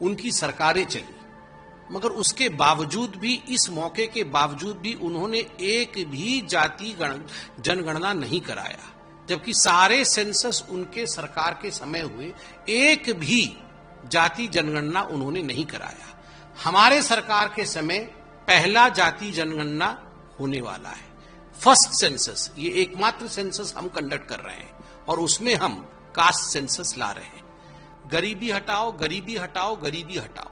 उनकी सरकारें चली, मगर उसके बावजूद भी, इस मौके के बावजूद भी उन्होंने एक भी जाति जनगणना नहीं कराया, जबकि सारे सेंसस उनके सरकार के समय हुए, एक भी जाति जनगणना उन्होंने नहीं कराया। हमारे सरकार के समय पहला जाति जनगणना होने वाला है, फर्स्ट सेंसस। ये एकमात्र सेंसस हम कंडक्ट कर रहे हैं और उसमें हम कास्ट सेंसस ला रहे हैं। गरीबी हटाओ, गरीबी हटाओ, गरीबी हटाओ,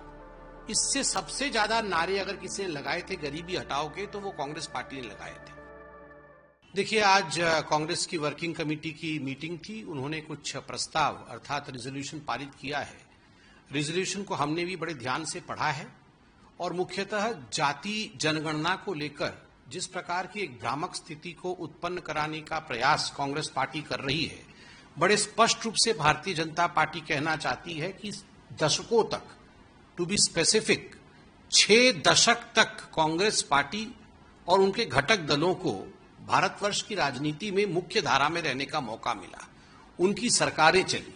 इससे सबसे ज्यादा नारे अगर किसी ने लगाए थे गरीबी हटाओ के, तो वो कांग्रेस पार्टी ने लगाए थे। देखिए, आज कांग्रेस की वर्किंग कमेटी की मीटिंग थी, उन्होंने कुछ प्रस्ताव अर्थात रिजोल्यूशन पारित किया है। रिजोल्यूशन को हमने भी बड़े ध्यान से पढ़ा है और मुख्यतः जाति जनगणना को लेकर जिस प्रकार की एक भ्रामक स्थिति को उत्पन्न कराने का प्रयास कांग्रेस पार्टी कर रही है, बड़े स्पष्ट रूप से भारतीय जनता पार्टी कहना चाहती है कि दशकों तक, टू बी स्पेसिफिक 6 दशक तक कांग्रेस पार्टी और उनके घटक दलों को भारतवर्ष की राजनीति में मुख्य धारा में रहने का मौका मिला, उनकी सरकारें चली,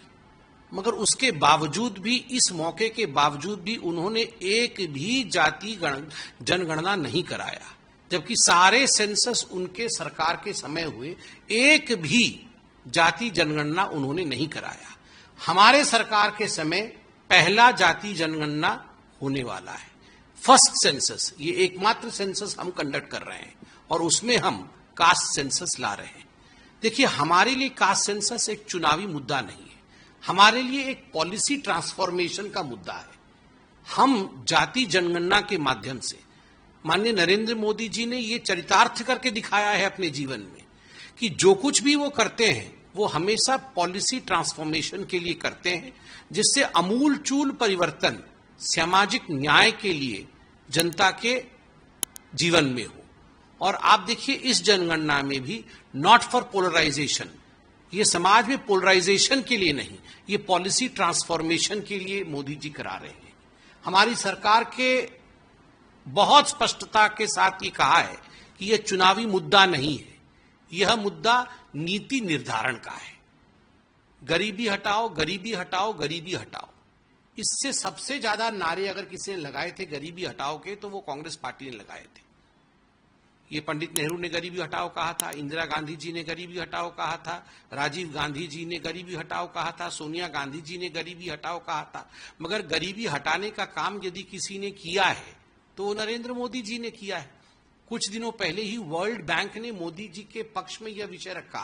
मगर उसके बावजूद भी, इस मौके के बावजूद भी उन्होंने एक भी जाति जनगणना नहीं कराया, जबकि सारे सेंसस उनके सरकार के समय हुए, एक भी जाति जनगणना उन्होंने नहीं कराया। हमारे सरकार के समय पहला जाति जनगणना होने वाला है, फर्स्ट सेंसस। ये एकमात्र सेंसस हम कंडक्ट कर रहे हैं और उसमें हम कास्ट सेंसस ला रहे हैं। देखिए, हमारे लिए कास्ट सेंसस एक चुनावी मुद्दा नहीं है, हमारे लिए एक पॉलिसी ट्रांसफॉर्मेशन का मुद्दा है। हम जाति जनगणना के माध्यम से, माननीय नरेंद्र मोदी जी ने ये चरितार्थ करके दिखाया है अपने जीवन में कि जो कुछ भी वो करते हैं वो हमेशा पॉलिसी ट्रांसफॉर्मेशन के लिए करते हैं, जिससे अमूलचूल परिवर्तन सामाजिक न्याय के लिए जनता के जीवन में हो। और आप देखिए, इस जनगणना में भी नॉट फॉर पोलराइजेशन, ये समाज में पोलराइजेशन के लिए नहीं, ये पॉलिसी ट्रांसफॉर्मेशन के लिए मोदी जी करा रहे हैं। हमारी सरकार के बहुत स्पष्टता के साथ ये कहा है कि यह चुनावी मुद्दा नहीं है, यह मुद्दा नीति निर्धारण का है। गरीबी हटाओ, गरीबी हटाओ, गरीबी हटाओ, इससे सबसे ज्यादा नारे अगर किसी ने लगाए थे गरीबी हटाओ के, तो वो कांग्रेस पार्टी ने लगाए थे। ये पंडित नेहरू ने गरीबी हटाओ कहा था, इंदिरा गांधी जी ने गरीबी हटाओ कहा था, राजीव गांधी जी ने गरीबी हटाओ कहा था, सोनिया गांधी जी ने गरीबी हटाओ कहा था। मगर गरीबी हटाने का काम यदि किसी ने किया है तो नरेंद्र मोदी जी ने किया है। कुछ दिनों पहले ही वर्ल्ड बैंक ने मोदी जी के पक्ष में यह विषय रखा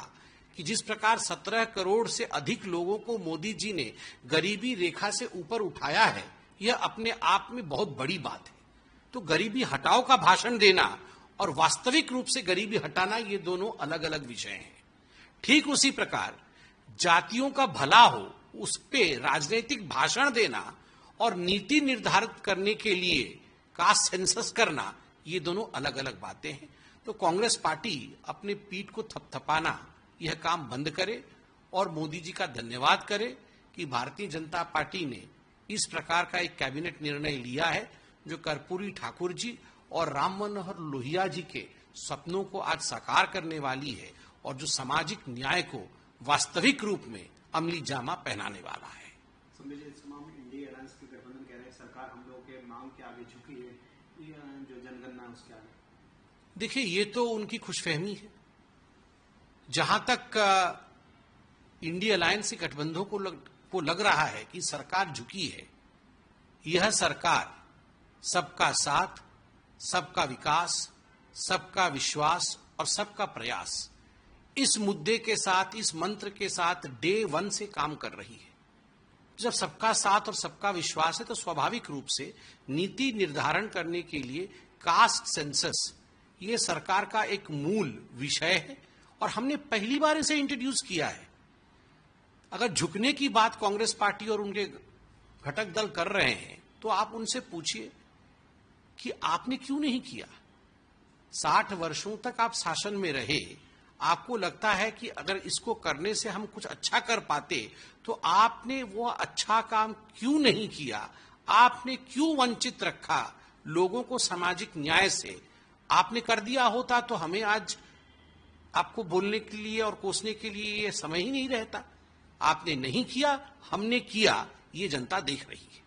कि जिस प्रकार 17 करोड़ से अधिक लोगों को मोदी जी ने गरीबी रेखा से ऊपर उठाया है, यह अपने आप में बहुत बड़ी बात है। तो गरीबी हटाओ का भाषण देना और वास्तविक रूप से गरीबी हटाना, ये दोनों अलग अलग विषय हैं। ठीक उसी प्रकार जातियों का भला हो, उस पे राजनीतिक भाषण देना और नीति निर्धारित करने के लिए कास्ट सेंसस करना, ये दोनों अलग अलग बातें हैं। तो कांग्रेस पार्टी अपने पीठ को थपथपाना, यह काम बंद करे और मोदी जी का धन्यवाद करे कि भारतीय जनता पार्टी ने इस प्रकार का एक कैबिनेट निर्णय लिया है जो कर्पूरी ठाकुर जी और राम मनोहर लोहिया जी के सपनों को आज साकार करने वाली है और जो सामाजिक न्याय को वास्तविक रूप में अमली जामा पहनाने वाला है। इंडिया अलायंस के गठबंधन कह रहे हैं सरकार हम लोगों के मांग के आगे झुकी है, जो जनगणना उसके आगे। देखिए, ये तो उनकी खुशफहमी है। जहां तक इंडिया अलायंस के गठबंधनों को लग रहा है कि सरकार झुकी है, यह सरकार सबका साथ, सबका विकास, सबका विश्वास और सबका प्रयास, इस मुद्दे के साथ, इस मंत्र के साथ डे 1 से काम कर रही है। जब सबका साथ और सबका विश्वास है तो स्वाभाविक रूप से नीति निर्धारण करने के लिए कास्ट सेंसस ये सरकार का एक मूल विषय है और हमने पहली बार इसे इंट्रोड्यूस किया है। अगर झुकने की बात कांग्रेस पार्टी और उनके घटक दल कर रहे हैं तो आप उनसे पूछिए कि आपने क्यों नहीं किया। 60 वर्षों तक आप शासन में रहे, आपको लगता है कि अगर इसको करने से हम कुछ अच्छा कर पाते तो आपने वो अच्छा काम क्यों नहीं किया, आपने क्यों वंचित रखा लोगों को सामाजिक न्याय से। आपने कर दिया होता तो हमें आज आपको बोलने के लिए और कोसने के लिए ये समय ही नहीं रहता। आपने नहीं किया, हमने किया, ये जनता देख रही है।